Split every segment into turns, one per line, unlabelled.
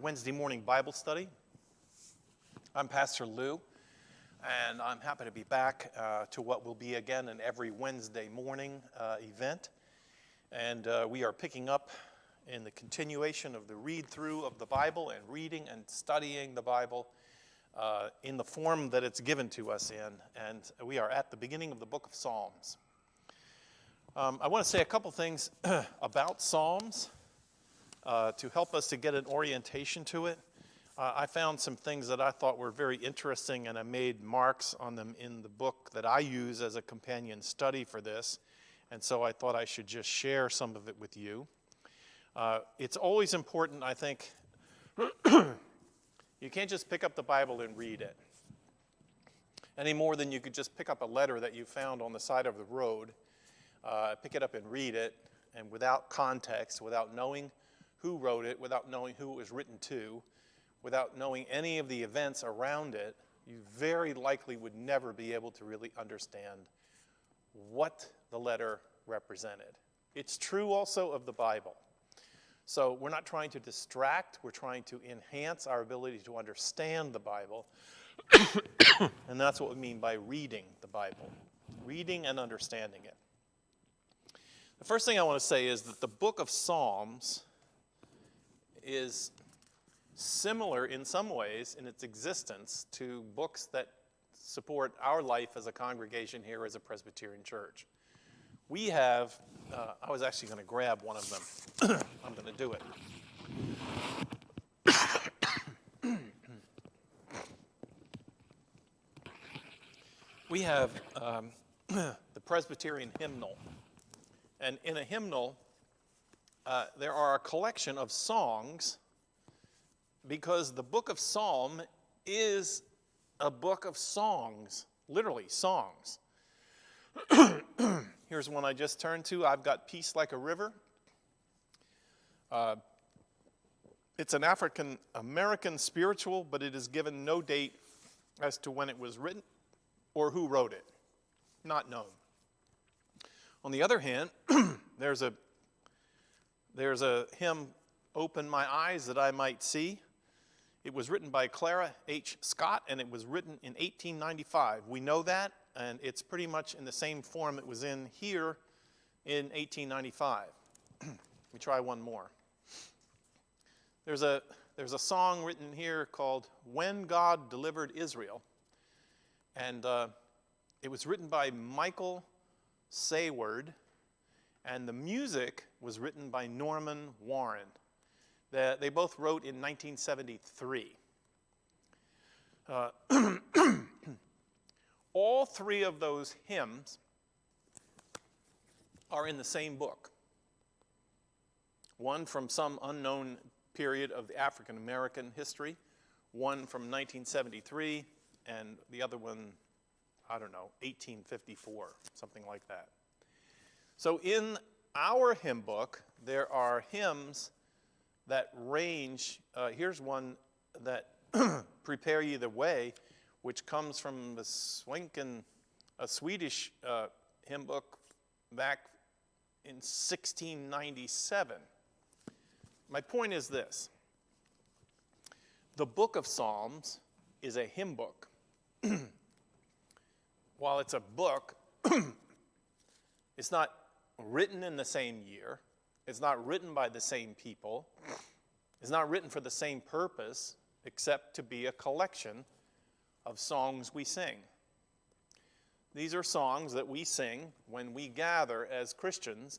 Wednesday morning Bible study. I'm Pastor Lou, and I'm happy to be back to what will be again an every Wednesday morning event. And we are picking up in the continuation of the read-through of the Bible and reading and studying the Bible in the form that it's given to us in. And we are at the beginning of the book of Psalms. I want to say a couple things about Psalms. To help us to get an orientation to it. I found some things that I thought were very interesting, and I made marks on them in the book that I use as a companion study for this, and so I thought I should just share some of it with you. It's always important, I think, you can't just pick up the Bible and read it, any more than you could just pick up a letter that you found on the side of the road, pick it up and read it, and without context, without knowing who wrote it, without knowing who it was written to, without knowing any of the events around it, you very likely would never be able to really understand what the letter represented. It's true also of the Bible. So we're not trying to distract, we're trying to enhance our ability to understand the Bible. And that's what we mean by reading the Bible, reading and understanding it. The first thing I want to say is that the book of Psalms is similar in some ways in its existence to books that support our life as a congregation here as a Presbyterian church. We have, I was actually going to grab one of them. I'm going to do it. We have the Presbyterian hymnal. And in a hymnal, there are a collection of songs because the book of Psalm is a book of songs, literally songs. Here's one I just turned to. I've Got Peace Like a River. It's an African-American spiritual, but it is given no date as to when it was written or who wrote it. Not known. On the other hand, there's a hymn, Open My Eyes That I Might See. It was written by Clara H. Scott, and it was written in 1895. We know that, and it's pretty much in the same form it was in here in 1895. Let me try one more. There's a song written here called When God Delivered Israel, and it was written by Michael Sayward, and the music was written by Norman Warren. They both wrote in 1973. All three of those hymns are in the same book. One from some unknown period of African American history, one from 1973, and the other one, I don't know, 1854, something like that. So in our hymn book, there are hymns that range. Here's one that, Prepare Ye the Way, which comes from the Swenken, a Swedish hymn book back in 1697. My point is this. The book of Psalms is a hymn book. While it's a book, it's not written in the same year. It's not written by the same people. It's not written for the same purpose except to be a collection of songs we sing. These are songs that we sing when we gather as Christians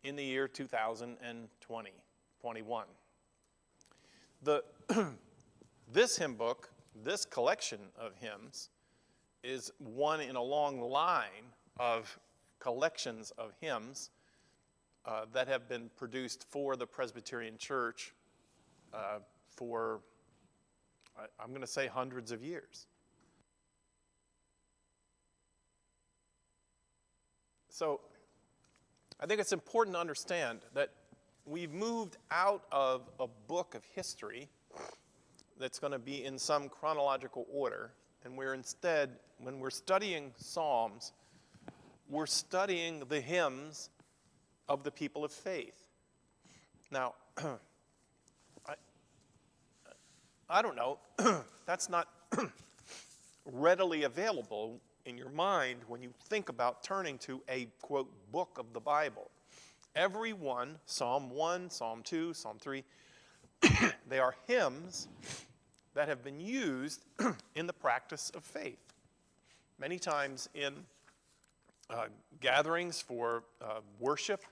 in the year 2021. This hymn book, this collection of hymns, is one in a long line of collections of hymns that have been produced for the Presbyterian Church for, I'm going to say, hundreds of years. So I think it's important to understand that we've moved out of a book of history that's going to be in some chronological order, and we're instead, when we're studying Psalms, we're studying the hymns of the people of faith. Now, I don't know, that's not readily available in your mind when you think about turning to a, quote, book of the Bible. Every one, Psalm 1, Psalm 2, Psalm 3, they are hymns that have been used in the practice of faith. Many times in gatherings for worship,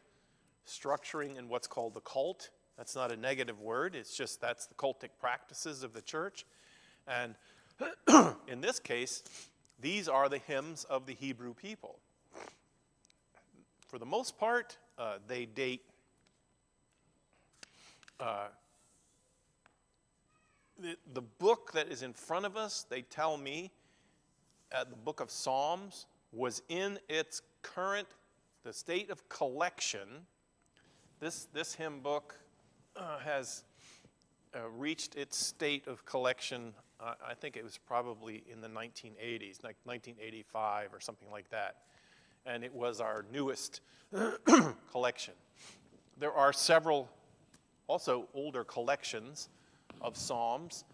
structuring in what's called the cult. That's not a negative word, it's just that's the cultic practices of the church. And in this case, these are the hymns of the Hebrew people. For the most part, they date the book that is in front of us. They tell me the book of Psalms was in its current, the state of collection. This hymn book has reached its state of collection, I think it was probably in the 1980s, like 1985 or something like that. And it was our newest collection. There are several also older collections of Psalms.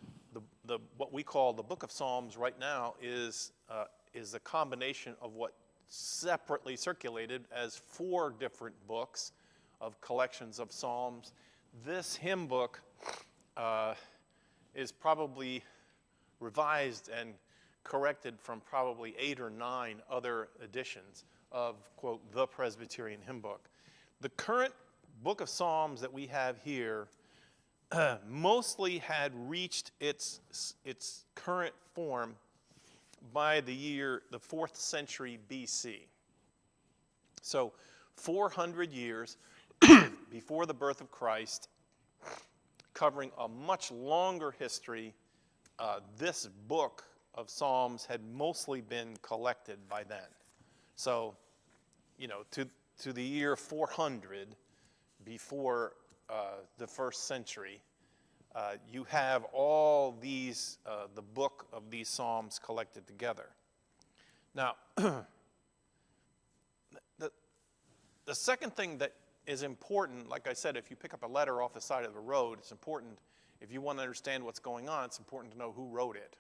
What we call the Book of Psalms right now is a combination of what separately circulated as 4 different books of collections of Psalms. This hymn book is probably revised and corrected from probably 8 or 9 other editions of, quote, the Presbyterian hymn book. The current book of Psalms that we have here mostly had reached its current form by the 4th century BC. So 400 years before the birth of Christ, covering a much longer history, this book of Psalms had mostly been collected by then. So, you know, to the year 400 before the 1st century, you have all these, the book of these Psalms collected together. Now, the second thing that is important, like I said, if you pick up a letter off the side of the road, it's important, if you want to understand what's going on, it's important to know who wrote it,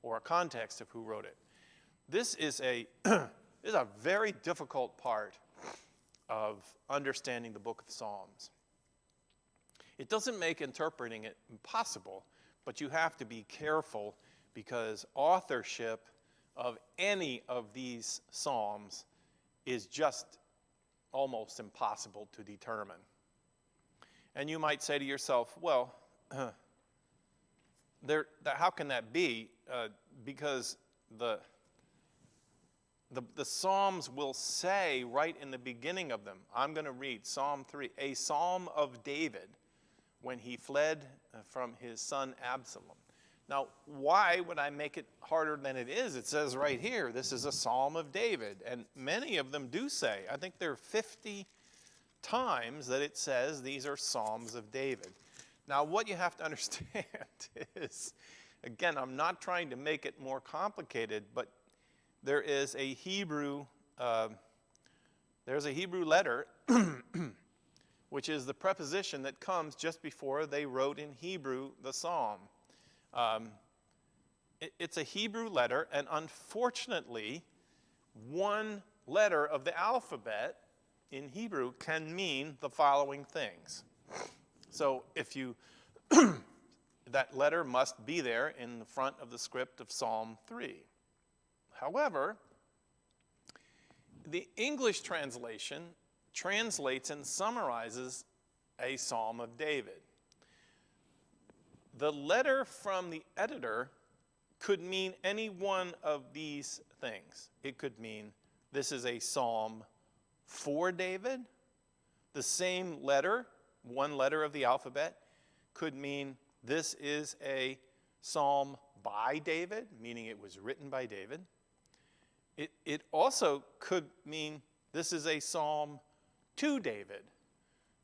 or a context of who wrote it. This is a very difficult part of understanding the book of Psalms. It doesn't make interpreting it impossible, but you have to be careful because authorship of any of these Psalms is just almost impossible to determine. And you might say to yourself, well, how can that be? Because the Psalms will say right in the beginning of them, I'm going to read Psalm 3, a psalm of David when he fled from his son Absalom. Now, why would I make it harder than it is? It says right here, this is a psalm of David. And many of them do say, I think there are 50 times that it says these are psalms of David. Now, what you have to understand is, again, I'm not trying to make it more complicated, but there is a Hebrew, there's a Hebrew letter, which is the preposition that comes just before they wrote in Hebrew the psalm. It's a Hebrew letter, and unfortunately, one letter of the alphabet in Hebrew can mean the following things. So if you, that letter must be there in the front of the script of Psalm 3. However, the English translation translates and summarizes a Psalm of David. The letter from the editor could mean any one of these things. It could mean this is a psalm for David. The same letter, one letter of the alphabet, could mean this is a psalm by David, meaning it was written by David. It also could mean this is a psalm to David,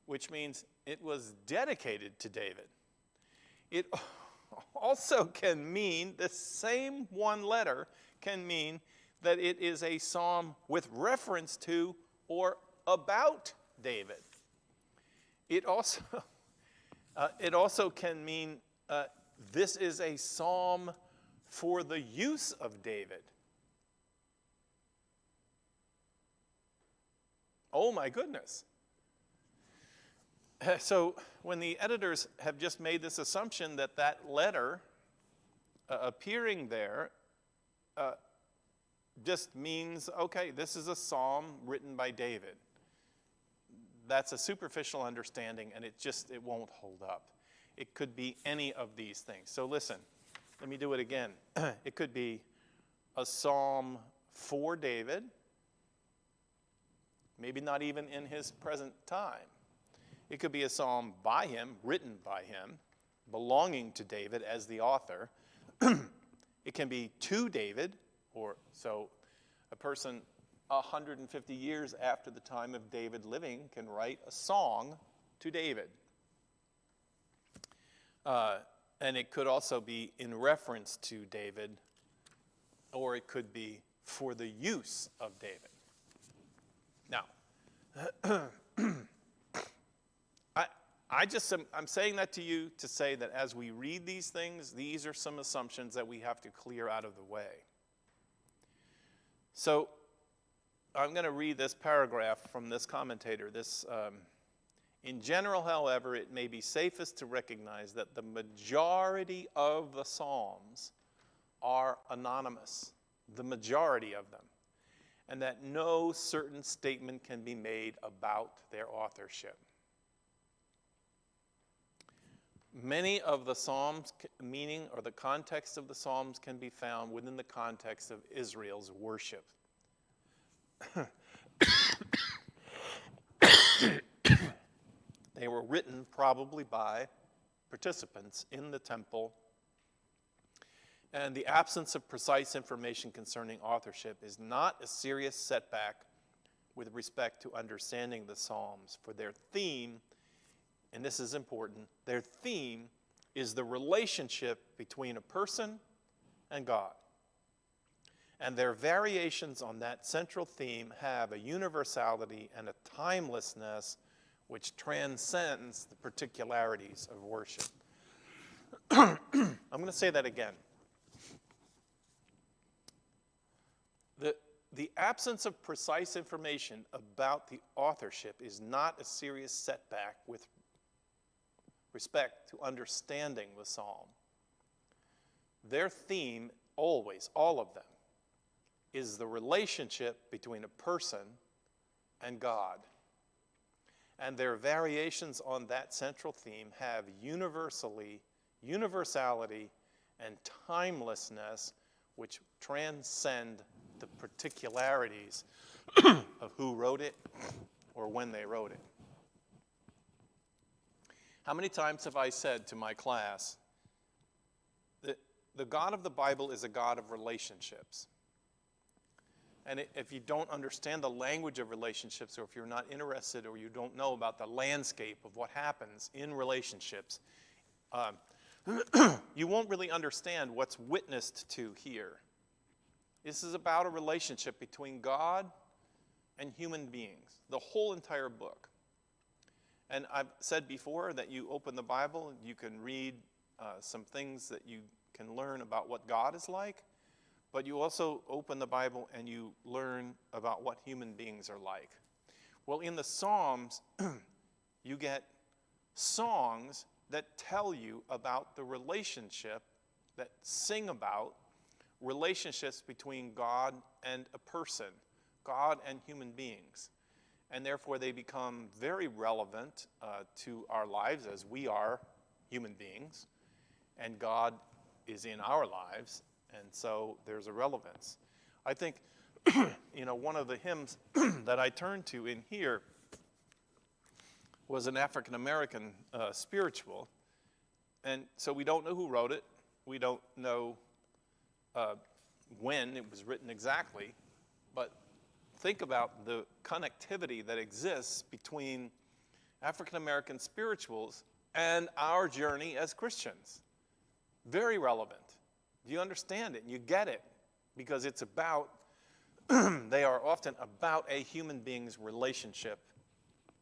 which means it was dedicated to David. It also can mean, the same one letter can mean that it is a psalm with reference to or about David. It also can mean This is a psalm for the use of David. Oh my goodness. So when the editors have just made this assumption that that letter appearing there just means, okay, this is a psalm written by David. That's a superficial understanding, and it won't hold up. It could be any of these things. So listen, let me do it again. It could be a psalm for David, maybe not even in his present time. It could be a psalm by him, written by him, belonging to David as the author. It can be to David, or so a person 150 years after the time of David living can write a song to David. And it could also be in reference to David, or it could be for the use of David. Now, I'm saying that to you to say that as we read these things, these are some assumptions that we have to clear out of the way. So I'm going to read this paragraph from this commentator. In general, however, it may be safest to recognize that the majority of the Psalms are anonymous, the majority of them, and that no certain statement can be made about their authorship. Many of the Psalms' meaning or the context of the Psalms can be found within the context of Israel's worship. They were written probably by participants in the temple, and the absence of precise information concerning authorship is not a serious setback with respect to understanding the Psalms, for their theme, and this is important, their theme is the relationship between a person and God. And their variations on that central theme have a universality and a timelessness which transcends the particularities of worship. I'm going to say that again. The absence of precise information about the authorship is not a serious setback with respect to understanding the psalm. Their theme, always, all of them, is the relationship between a person and God. And their variations on that central theme have universality, and timelessness which transcend the particularities of who wrote it or when they wrote it. How many times have I said to my class that the God of the Bible is a God of relationships? And if you don't understand the language of relationships, or if you're not interested or you don't know about the landscape of what happens in relationships, you won't really understand what's witnessed to here. This is about a relationship between God and human beings, the whole entire book. And I've said before that you open the Bible, you can read some things that you can learn about what God is like, but you also open the Bible and you learn about what human beings are like. Well, in the Psalms, you get songs that tell you about the relationship, that sing about relationships between God and a person, God and human beings. And therefore they become very relevant to our lives as we are human beings, and God is in our lives, and so there's a relevance. I think, one of the hymns that I turned to in here was an African American spiritual, and so we don't know who wrote it. We don't know when it was written exactly, but think about the connectivity that exists between African American spirituals and our journey as Christians. Very relevant. Do you understand it? You get it, because it's about, they are often about a human being's relationship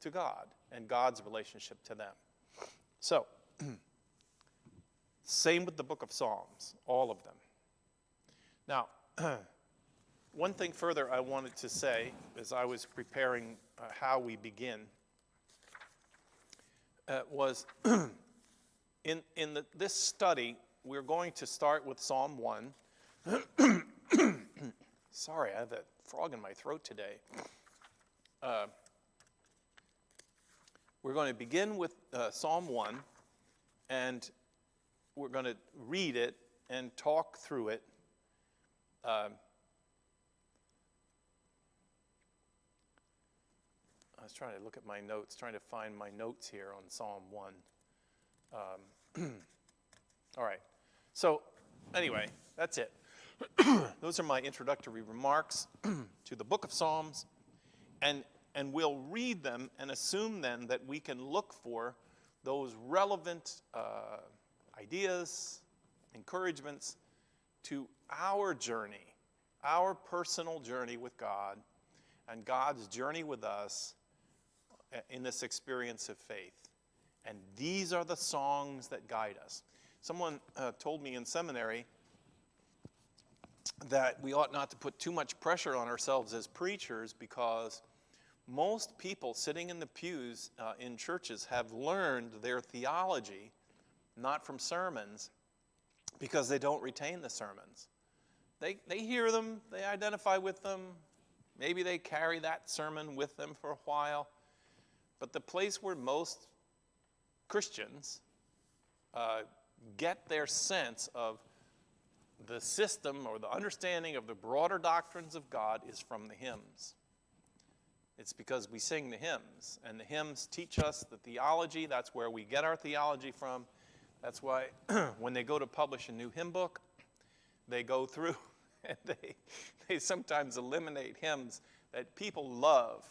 to God and God's relationship to them. So, Same with the book of Psalms, all of them. Now, one thing further I wanted to say as I was preparing how we begin was this study, we're going to start with Psalm 1. Sorry, I have a frog in my throat today. We're going to begin with Psalm 1, and we're going to read it and talk through it. I was trying to look at my notes, trying to find my notes here on Psalm 1. All right. So, anyway, that's it. Those are my introductory remarks to the book of Psalms. And we'll read them and assume then that we can look for those relevant ideas, encouragements to our journey, our personal journey with God, and God's journey with us in this experience of faith. And these are the songs that guide us. Someone told me in seminary that we ought not to put too much pressure on ourselves as preachers, because most people sitting in the pews in churches have learned their theology not from sermons, because they don't retain the sermons. They hear them, they identify with them, maybe they carry that sermon with them for a while, but the place where most Christians get their sense of the system or the understanding of the broader doctrines of God is from the hymns. It's because we sing the hymns, and the hymns teach us the theology. That's where we get our theology from. That's why when they go to publish a new hymn book, they go through and they sometimes eliminate hymns that people love.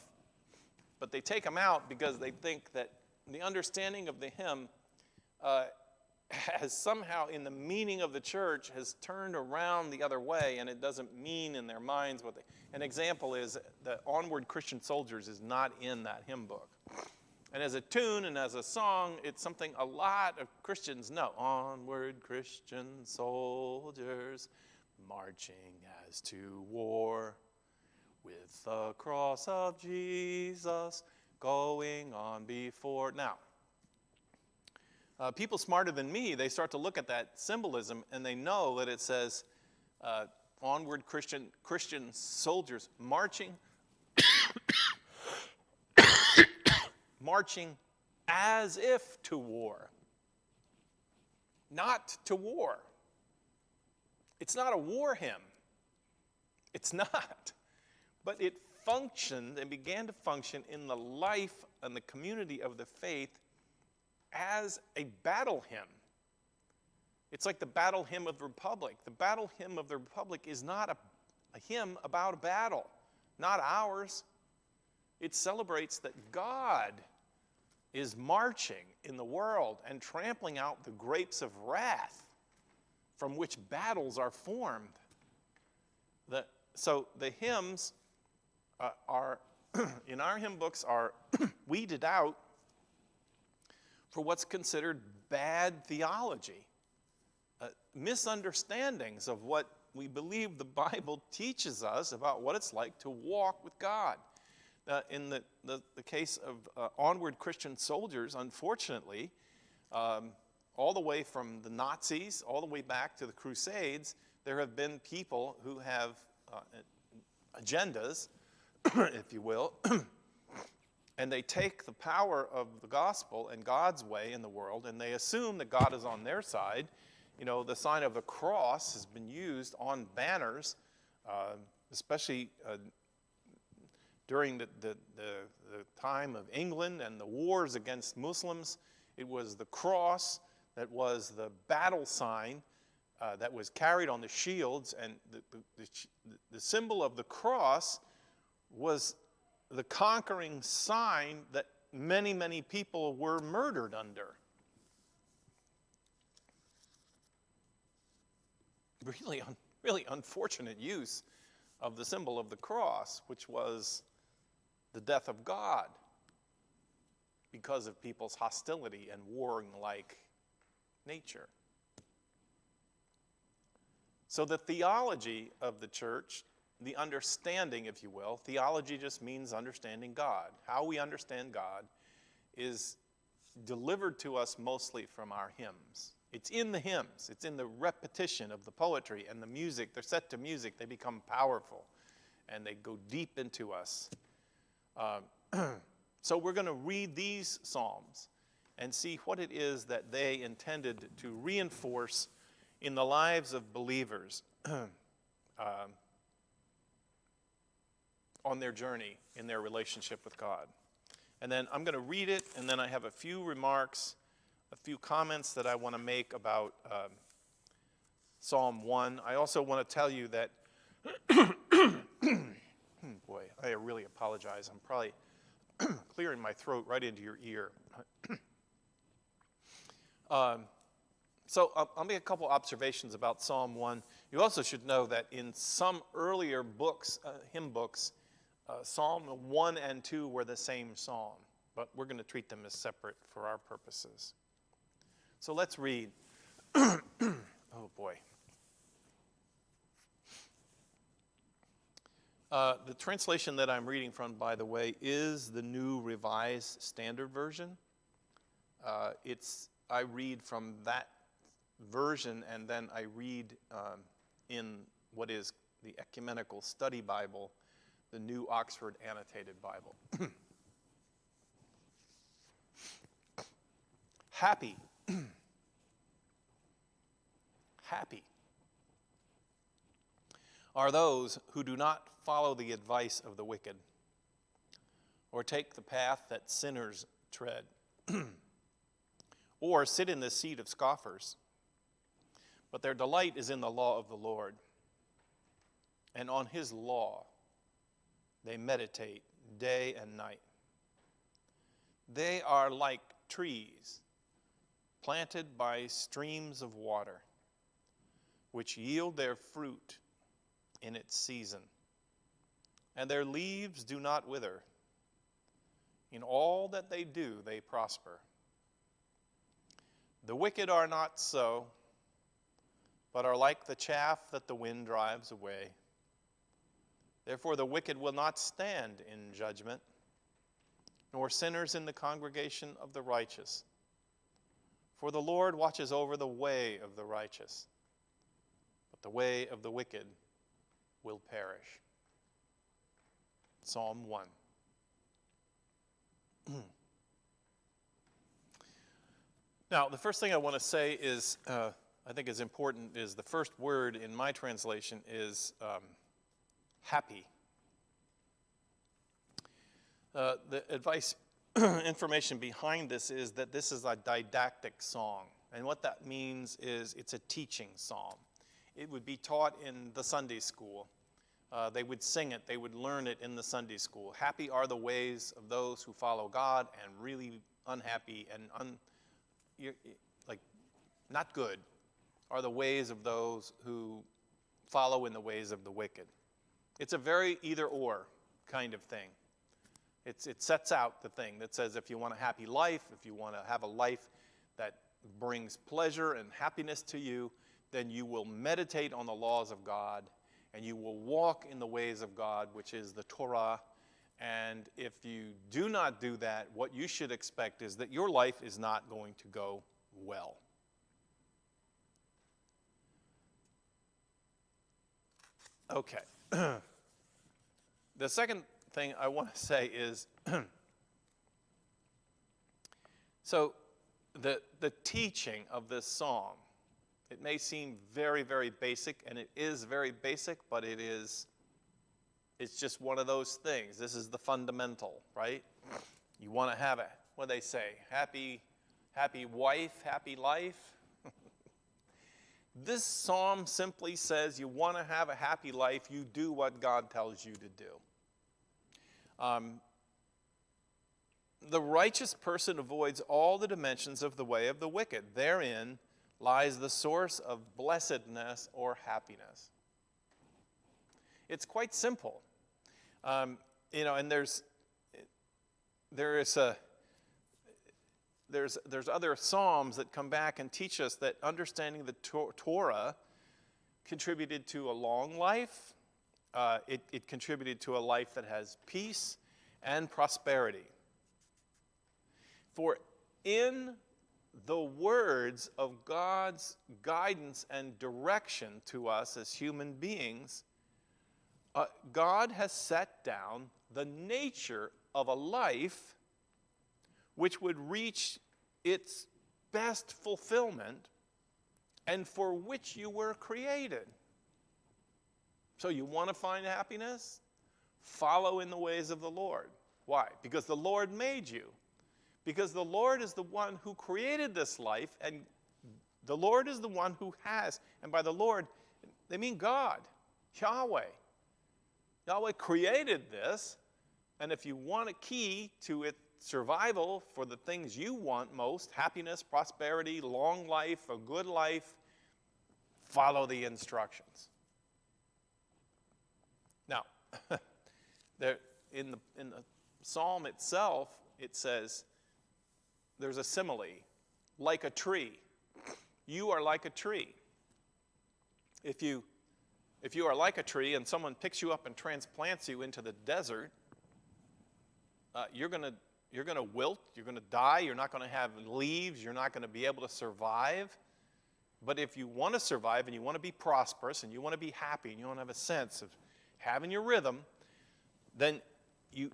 But they take them out because they think that the understanding of the hymn has somehow, in the meaning of the church, has turned around the other way, and it doesn't mean in their minds what they... An example is that Onward Christian Soldiers is not in that hymn book. And as a tune and as a song, it's something a lot of Christians know. Onward Christian soldiers, marching as to war, with the cross of Jesus going on before. Now, people smarter than me, they start to look at that symbolism, and they know that it says, onward Christian soldiers marching, marching as if to war, not to war. It's not a war hymn. It's not. But it functioned and began to function in the life and the community of the faith as a battle hymn. It's like the battle hymn of the Republic. The battle hymn of the Republic is not a hymn about a battle, not ours. It celebrates that God is marching in the world and trampling out the grapes of wrath from which battles are formed. So the hymns are, in our hymn books, are weeded out for what's considered bad theology, misunderstandings of what we believe the Bible teaches us about what it's like to walk with God. In the case of Onward Christian Soldiers, unfortunately, all the way from the Nazis, all the way back to the Crusades, there have been people who have agendas, if you will, and they take the power of the gospel and God's way in the world, and they assume that God is on their side. You know, the sign of the cross has been used on banners, especially during the time of England and the wars against Muslims. It was the cross that was the battle sign that was carried on the shields, and the symbol of the cross was the conquering sign that many, many people were murdered under. Really unfortunate use of the symbol of the cross, which was the death of God because of people's hostility and warring-like nature. So the theology of the church, the understanding, if you will, theology just means understanding God. How we understand God is delivered to us mostly from our hymns. It's in the hymns. It's in the repetition of the poetry and the music. They're set to music. They become powerful, and they go deep into us. So we're going to read these psalms and see what it is that they intended to reinforce in the lives of believers on their journey in their relationship with God. And then I'm going to read it, and then I have a few remarks, a few comments that I want to make about Psalm 1. I also want to tell you that, boy, I really apologize. I'm probably clearing my throat right into your ear. So I'll make a couple observations about Psalm 1. You also should know that in some earlier books, hymn books, Psalm 1 and 2 were the same psalm, but we're going to treat them as separate for our purposes. So let's read. Oh, boy. The translation that I'm reading from, by the way, is the New Revised Standard Version. I read from that version, and then I read in what is the Ecumenical Study Bible, the New Oxford Annotated Bible. Happy. Happy are those who do not follow the advice of the wicked, or take the path that sinners tread, or sit in the seat of scoffers. But their delight is in the law of the Lord, and on his law they meditate day and night. They are like trees planted by streams of water, which yield their fruit in its season, and their leaves do not wither. In all that they do, they prosper. The wicked are not so, but are like the chaff that the wind drives away. Therefore the wicked will not stand in judgment, nor sinners in the congregation of the righteous. For the Lord watches over the way of the righteous, but the way of the wicked will perish. Psalm 1. Now, the first thing I want to say is, I think is important, is the first word in my translation is happy. The advice, information behind this is that this is a didactic song. And what that means is it's a teaching psalm. It would be taught in the Sunday school. They would sing it. They would learn it in the Sunday school. Happy are the ways of those who follow God, and really unhappy and not good are the ways of those who follow in the ways of the wicked. It's a very either-or kind of thing. It sets out the thing that says if you want a happy life, if you want to have a life that brings pleasure and happiness to you, then you will meditate on the laws of God, and you will walk in the ways of God, which is the Torah. And if you do not do that, what you should expect is that your life is not going to go well. Okay. The second thing I want to say is, so the teaching of this song, it may seem very, very basic, and it is very basic, but it's just one of those things. This is the fundamental, right? You want to have what do they say? Happy wife, happy life. This psalm simply says you want to have a happy life, you do what God tells you to do. The righteous person avoids all the dimensions of the way of the wicked. Therein lies the source of blessedness or happiness. It's quite simple. And there's other psalms that come back and teach us that understanding the Torah contributed to a long life. It contributed to a life that has peace and prosperity. For in the words of God's guidance and direction to us as human beings, God has set down the nature of a life which would reach its best fulfillment and for which you were created. So you want to find happiness? Follow in the ways of the Lord. Why? Because the Lord made you. Because the Lord is the one who created this life, and the Lord is the one who has, and by the Lord, they mean God, Yahweh. Yahweh created this, and if you want a key to its survival for the things you want most, happiness, prosperity, long life, a good life, follow the instructions. Now, there, in the psalm itself, it says, there's a simile, like a tree. You are like a tree. If you are like a tree and someone picks you up and transplants you into the desert, you're going to wilt, you're going to die, you're not going to have leaves, you're not going to be able to survive. But if you want to survive and you want to be prosperous and you want to be happy and you want to have a sense of having your rhythm, then you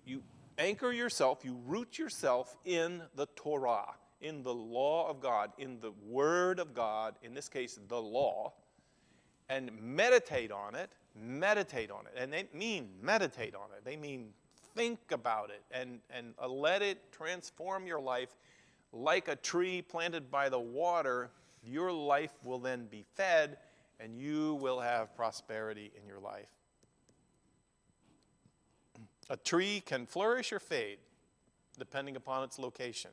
anchor yourself, you root yourself in the Torah, in the law of God, in the Word of God, in this case, the law, and meditate on it. And they mean meditate on it. They mean think about it and let it transform your life like a tree planted by the water. Your life will then be fed and you will have prosperity in your life. A tree can flourish or fade, depending upon its location.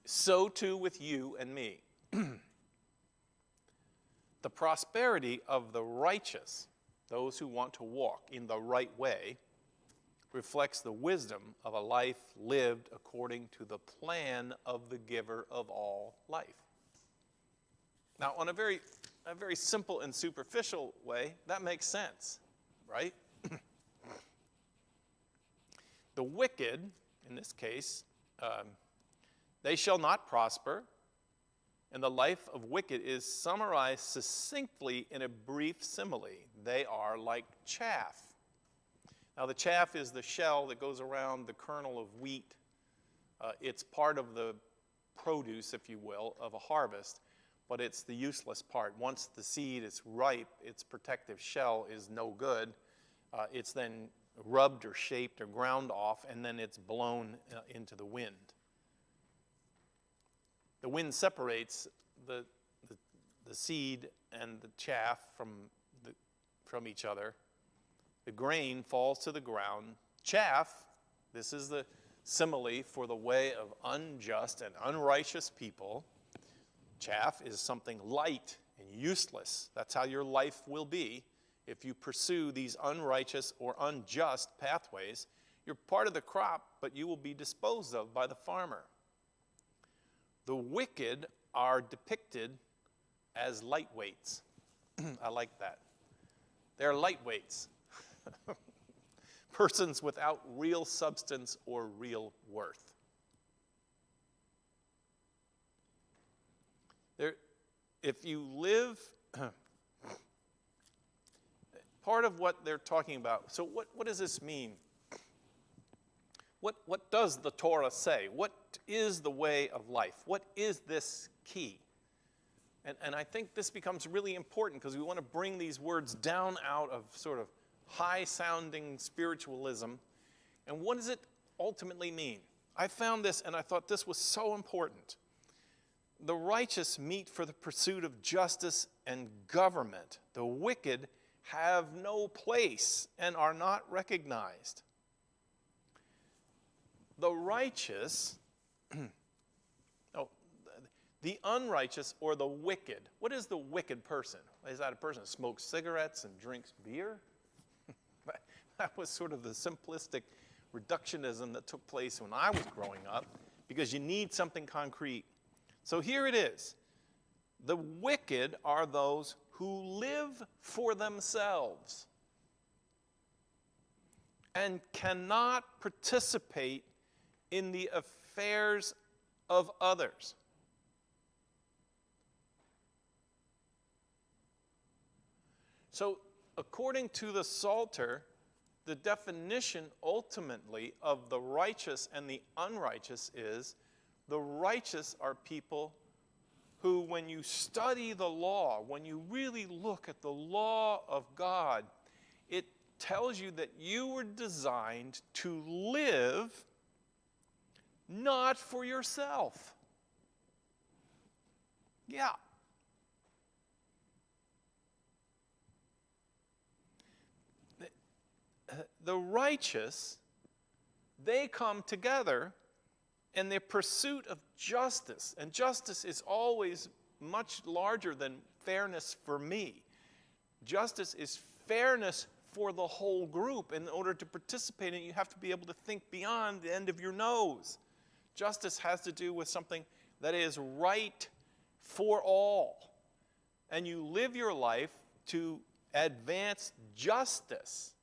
So too with you and me. The prosperity of the righteous, those who want to walk in the right way, reflects the wisdom of a life lived according to the plan of the giver of all life. Now, on a very simple and superficial way, that makes sense. Right? The wicked, in this case, they shall not prosper, and the life of wicked is summarized succinctly in a brief simile. They are like chaff. Now, the chaff is the shell that goes around the kernel of wheat. It's part of the produce, if you will, of a harvest, but it's the useless part. Once the seed is ripe, its protective shell is no good. It's then rubbed or shaped or ground off, and then it's blown into the wind. The wind separates the seed and the chaff from each other. The grain falls to the ground. Chaff, this is the simile for the way of unjust and unrighteous people. Chaff is something light and useless. That's how your life will be if you pursue these unrighteous or unjust pathways. You're part of the crop, but you will be disposed of by the farmer. The wicked are depicted as lightweights. I like that. They're lightweights. Persons without real substance or real worth. If you live, part of what they're talking about, so what does this mean? What does the Torah say? What is the way of life? What is this key? And I think this becomes really important because we want to bring these words down out of sort of high-sounding spiritualism. And what does it ultimately mean? I found this and I thought this was so important. The righteous meet for the pursuit of justice and government. The wicked have no place and are not recognized. The righteous, the unrighteous or the wicked. What is the wicked person? Is that a person who smokes cigarettes and drinks beer? That was sort of the simplistic reductionism that took place when I was growing up, because you need something concrete. So here it is. The wicked are those who live for themselves and cannot participate in the affairs of others. So, according to the Psalter, the definition ultimately of the righteous and the unrighteous is the righteous are people who, when you study the law, when you really look at the law of God, it tells you that you were designed to live not for yourself. Yeah. The righteous, they come together in the pursuit of justice. And justice is always much larger than fairness for me. Justice is fairness for the whole group. In order to participate in it, you have to be able to think beyond the end of your nose. Justice has to do with something that is right for all. And you live your life to advance justice.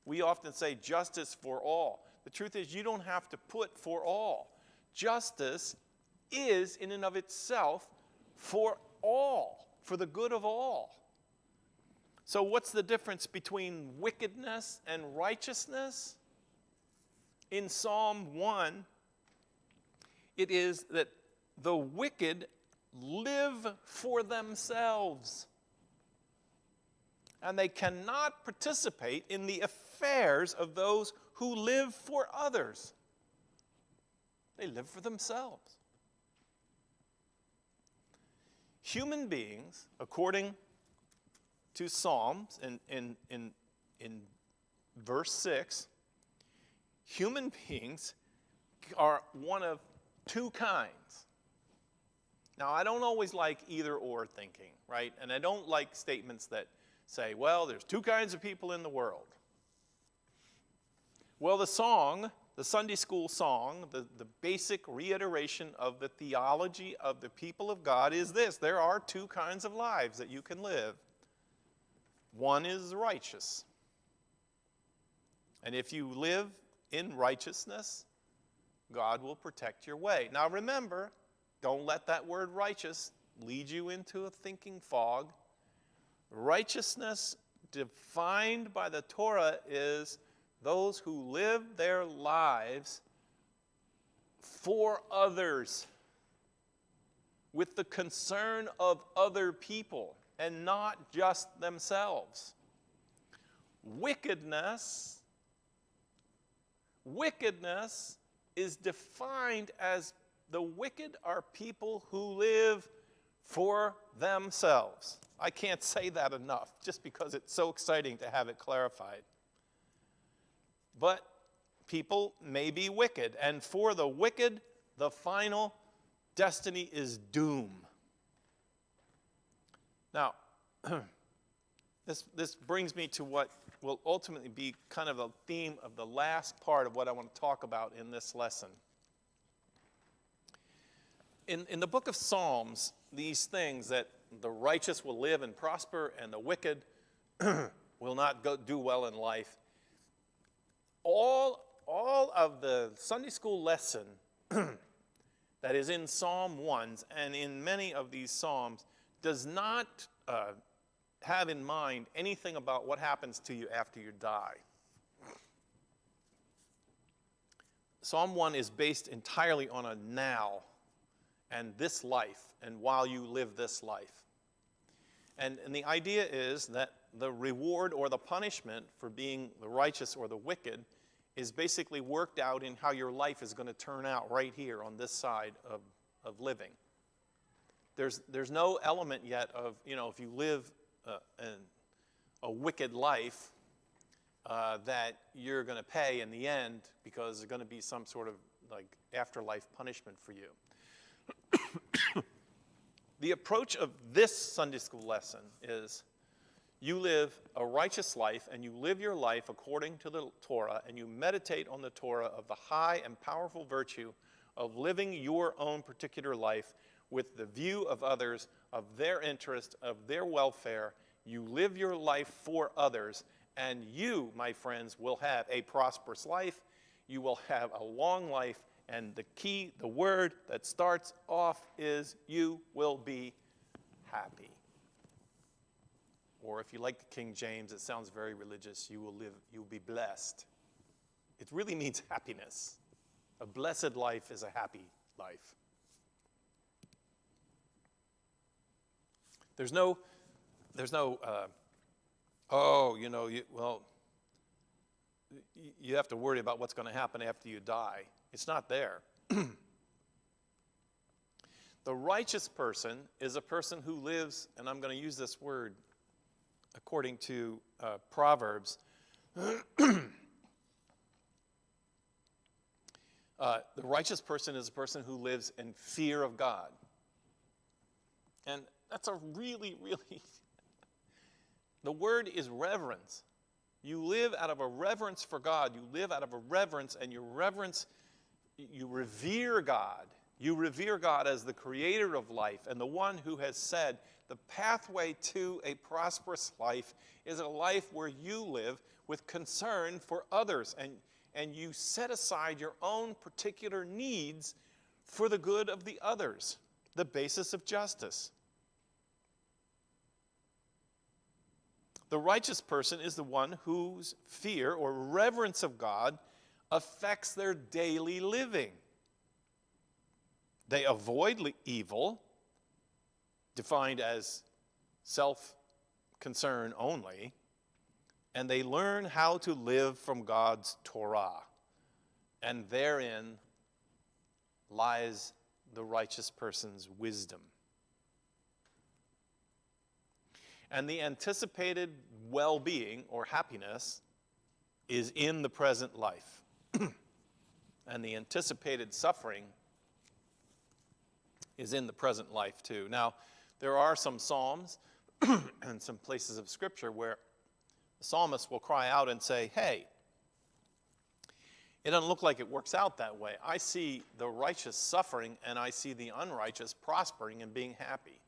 We often say justice for all. The truth is, you don't have to put for all. Justice is, in and of itself, for all, for the good of all. So what's the difference between wickedness and righteousness? In Psalm 1, it is that the wicked live for themselves, and they cannot participate in the affairs of those who live for others. They live for themselves. Human beings, according to Psalms, in verse 6, human beings are one of two kinds. Now, I don't always like either or thinking, right? And I don't like statements that say, well, there's two kinds of people in the world. Well, the song, the Sunday school song, the basic reiteration of the theology of the people of God is this: there are two kinds of lives that you can live. One is righteous. And if you live in righteousness, God will protect your way. Now remember, don't let that word righteous lead you into a thinking fog. Righteousness defined by the Torah is those who live their lives for others, with the concern of other people and not just themselves. Wickedness is defined as the wicked are people who live for themselves. I can't say that enough, just because it's so exciting to have it clarified. But people may be wicked, and for the wicked, the final destiny is doom. Now, this brings me to what will ultimately be kind of a theme of the last part of what I want to talk about in this lesson. In the book of Psalms, these things that the righteous will live and prosper and the wicked will not do well in life, all of the Sunday school lesson that is in Psalm 1 and in many of these Psalms does not have in mind anything about what happens to you after you die. Psalm 1 is based entirely on a now and this life, and while you live this life. And the idea is that the reward or the punishment for being the righteous or the wicked is basically worked out in how your life is going to turn out right here on this side of living. There's no element yet of, if you live a wicked life, that you're going to pay in the end, because there's going to be some sort of like afterlife punishment for you. The approach of this Sunday school lesson is you live a righteous life, and you live your life according to the Torah, and you meditate on the Torah of the high and powerful virtue of living your own particular life with the view of others, of their interest, of their welfare. You live your life for others, and you, my friends, will have a prosperous life. You will have a long life, and the key, the word that starts off is you will be happy. Or if you like the King James, it sounds very religious, you will be blessed. It really means happiness. A blessed life is a happy life. There's no, you have to worry about what's going to happen after you die. It's not there. The righteous person is a person who lives, and I'm going to use this word according to Proverbs. The righteous person is a person who lives in fear of God. And that's a really, the word is reverence. You live out of a reverence for God. You live out of a reverence, and you revere God. You revere God as the creator of life and the one who has said the pathway to a prosperous life is a life where you live with concern for others, and you set aside your own particular needs for the good of the others, the basis of justice. The righteous person is the one whose fear or reverence of God affects their daily living. They avoid evil, defined as self-concern only, and they learn how to live from God's Torah. And therein lies the righteous person's wisdom. And the anticipated well-being or happiness is in the present life. And the anticipated suffering is in the present life too. Now, there are some psalms and some places of Scripture where the psalmist will cry out and say, hey, it doesn't look like it works out that way. I see the righteous suffering, and I see the unrighteous prospering and being happy.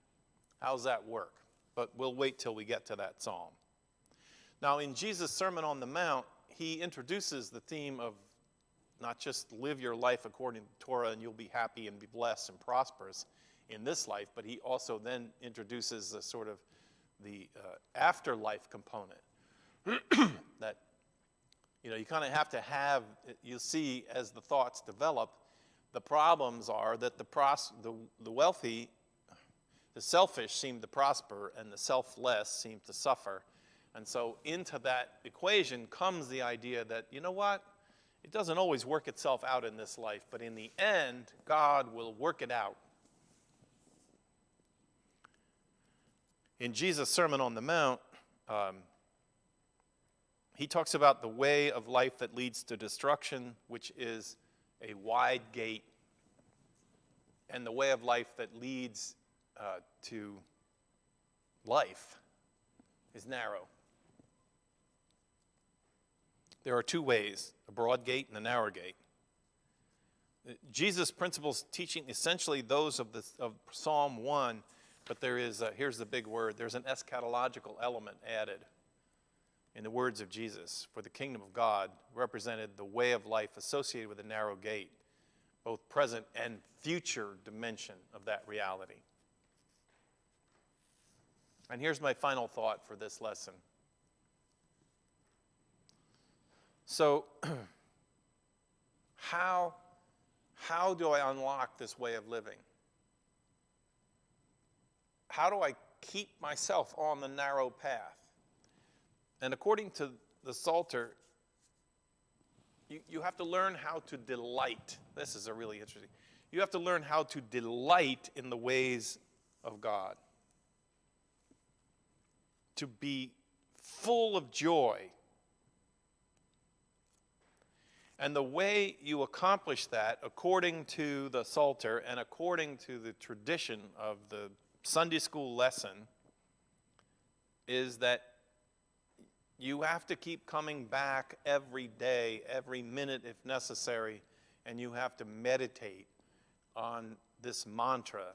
How's that work? But we'll wait till we get to that psalm. Now, in Jesus' Sermon on the Mount, he introduces the theme of not just live your life according to Torah and you'll be happy and be blessed and prosperous in this life, but he also then introduces the sort of the afterlife component that, you kind of have to have. You'll see as the thoughts develop, the problems are that the wealthy, the selfish seem to prosper and the selfless seem to suffer. And so into that equation comes the idea that, you know what? It doesn't always work itself out in this life, but in the end, God will work it out. In Jesus' Sermon on the Mount, he talks about the way of life that leads to destruction, which is a wide gate, and the way of life that leads to life is narrow. There are two ways, a broad gate and a narrow gate. Jesus' principles teaching essentially those of Psalm 1, but there is, here's the big word, there's an eschatological element added in the words of Jesus. For the kingdom of God represented the way of life associated with a narrow gate, both present and future dimension of that reality. And here's my final thought for this lesson. So, how do I unlock this way of living? How do I keep myself on the narrow path? And according to the Psalter, you have to learn how to delight. This is a really interesting. You have to learn how to delight in the ways of God. To be full of joy. And the way you accomplish that, according to the Psalter and according to the tradition of the Sunday school lesson, is that you have to keep coming back every day, every minute if necessary, and you have to meditate on this mantra,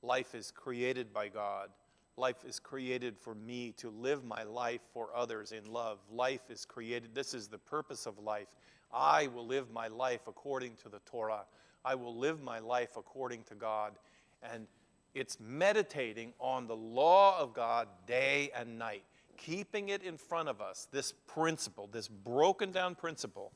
life is created by God. Life is created for me to live my life for others in love. Life is created, this is the purpose of life. I will live my life according to the Torah. I will live my life according to God. And it's meditating on the law of God day and night, keeping it in front of us, this principle, this broken down principle,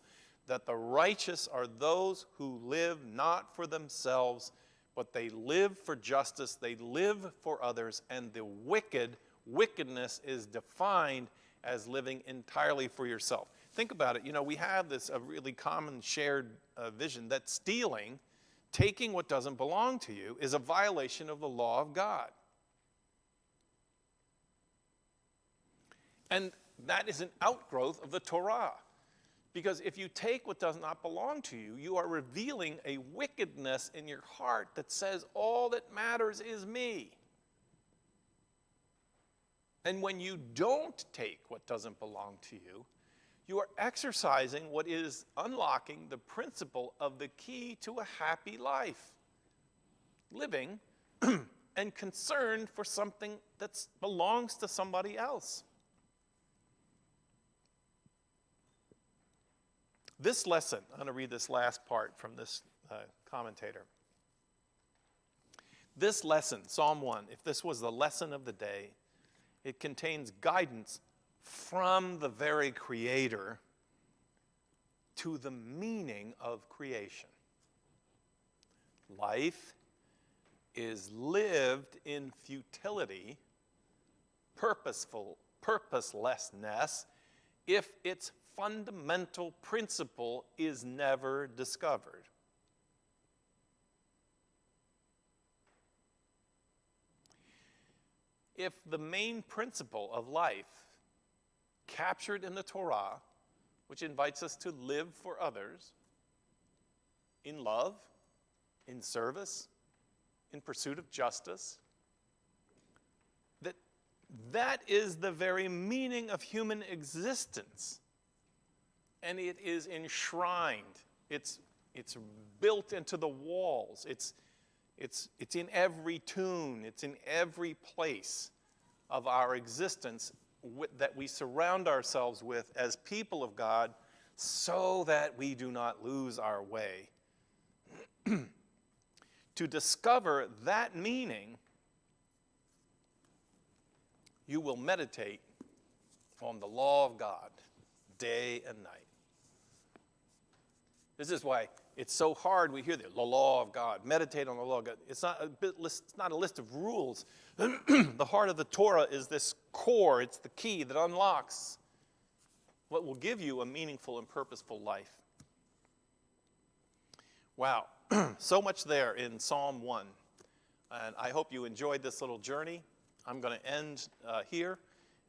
that the righteous are those who live not for themselves, but they live for justice, they live for others, and the wickedness is defined as living entirely for yourself. Think about it. You know, we have this a really common shared vision that stealing, taking what doesn't belong to you, is a violation of the law of God. And that is an outgrowth of the Torah. Because if you take what does not belong to you, you are revealing a wickedness in your heart that says, all that matters is me. And when you don't take what doesn't belong to you, you are exercising what is unlocking the principle of the key to a happy life. Living and concerned for something that belongs to somebody else. This lesson, I'm going to read this last part from this commentator. This lesson, Psalm 1, if this was the lesson of the day, it contains guidance from the very Creator to the meaning of creation. Life is lived in futility, purposelessness, if its fundamental principle is never discovered. If the main principle of life, captured in the Torah, which invites us to live for others, in love, in service, in pursuit of justice, that is the very meaning of human existence. And it is enshrined. It's built into the walls. It's in every tune. It's in every place of our existence that we surround ourselves with as people of God, so that we do not lose our way. To discover that meaning, you will meditate on the law of God day and night. This is why it's so hard. We hear the law of God. Meditate on the law of God. It's not a list of rules. The heart of the Torah is this core. It's the key that unlocks what will give you a meaningful and purposeful life. Wow. So much there in Psalm 1. And I hope you enjoyed this little journey. I'm going to end here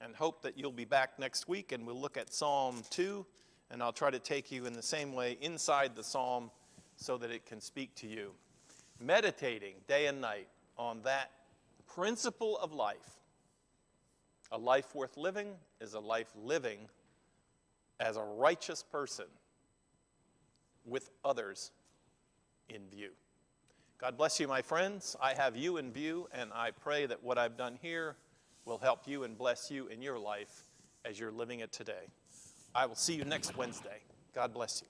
and hope that you'll be back next week, and we'll look at Psalm 2. And I'll try to take you in the same way inside the psalm so that it can speak to you. Meditating day and night on that principle of life. A life worth living is a life living as a righteous person with others in view. God bless you, my friends. I have you in view, and I pray that what I've done here will help you and bless you in your life as you're living it today. I will see you next Wednesday. God bless you.